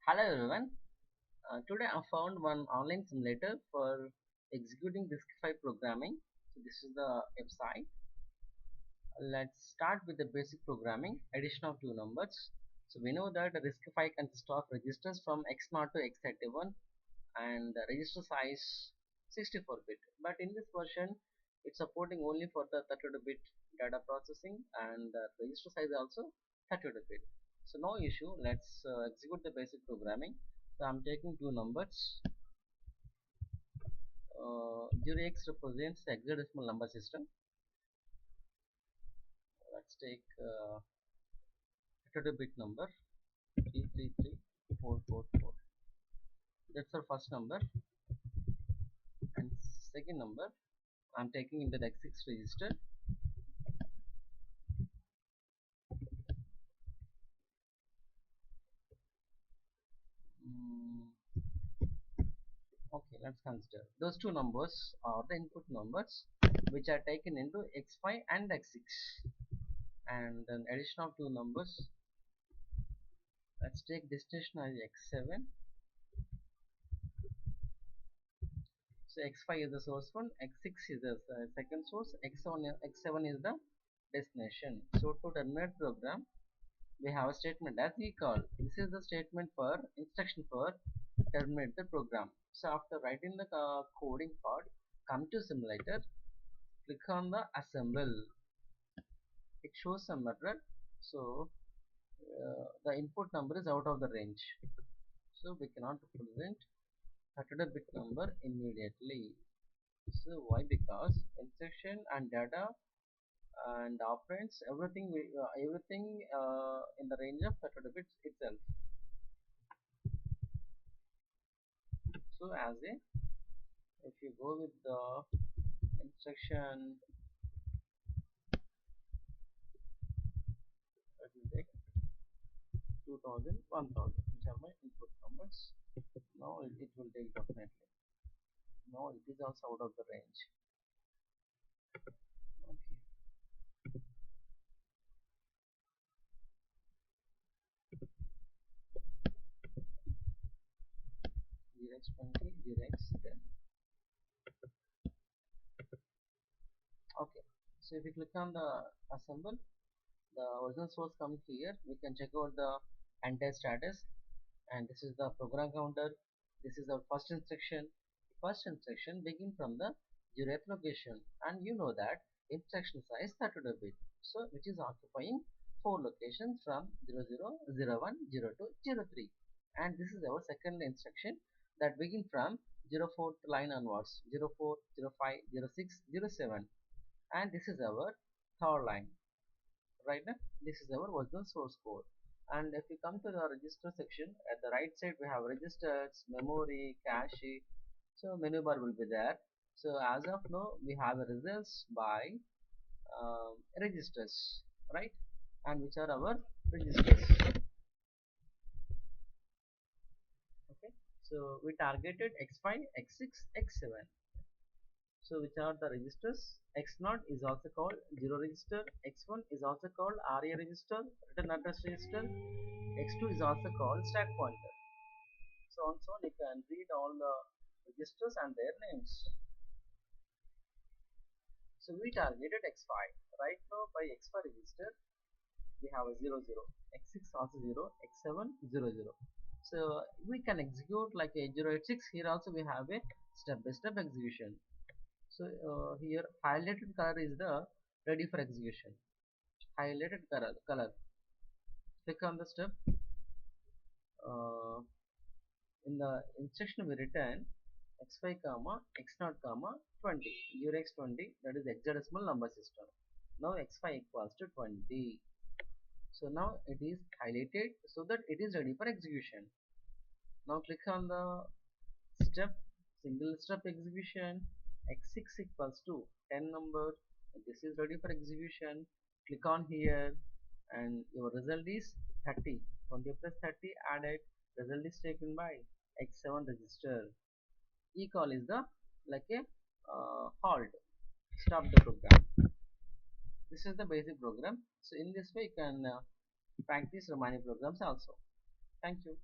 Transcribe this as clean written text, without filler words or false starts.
Hello everyone. Today I found one online simulator for executing RISC-V programming. So this is the website. Let's start with the basic programming. Addition of two numbers. So we know that the RISC-V consists of registers from X0 to X31 and the register size 64-bit. But in this version, it's supporting only for the 32-bit data processing and the register size also 32-bit. So no issue. Let's execute the basic programming. So I'm taking two numbers. 0x represents the hexadecimal number system. Let's take 32-bit number 333444. That's our first number, and second number I'm taking into the X6 register. Okay, let's consider those two numbers are the input numbers which are taken into X5 and X6, and then addition of two numbers. Let's take destination as X7. So X5 is the source one, X6 is the second source, X7 is the destination. So to terminate program, we have a statement as we call. This is the statement for instruction for terminate the program. So after writing the coding part, come to simulator, click on the assemble. It shows some error. So the input number is out of the range. So we cannot represent 32-bit number immediately. So why? Because instruction and data and operands, everything in the range of 32 bits itself. So as a, if you go with the instruction, let me take 2000, 1000, which are my input numbers. Now it will take definitely. Now it is also out of the range. Okay. X 20, X 10. Okay. So if you click on the assemble, the original source comes here. We can check out the entire status, and this is the program counter. This is our first instruction. First instruction begin from the 0th location, and you know that instruction size 32 bit, so which is occupying 4 locations from 00, 01, 02, 03. And this is our second instruction that begin from 04th line onwards, 04, 05, 06, 07, and this is our third line. Right now, this is our original source code. And if we come to the register section, at the right side we have registers, memory, cache. So menu bar will be there. So as of now we have a results by registers, right? And which are our registers. Okay. So we targeted X5, X6, X7. So which are the registers? X0 is also called 0 register, X1 is also called RA register, return address register, X2 is also called stack pointer. So on so on you can read all the registers and their names. So we targeted X5. Right now by X5 register we have a 00, X6 also 0, X7 00. So we can execute like a 086. Here also we have a step-by-step execution. So here highlighted color is the ready for execution. Highlighted color. Click on the step. In the instruction we return x5 comma x0 comma 20, 0x20, that is hexadecimal number system. Now x5 equals to 20. So now it is highlighted so that it is ready for execution. Now click on the step, single step execution. X6 equals to 10 number. This is ready for execution. Click on here and your result is 30. 20 plus 30 added, result is taken by X7 register. Equal is the like a halt, stop the program. This is the basic program. So in this way you can practice remaining programs also. Thank you.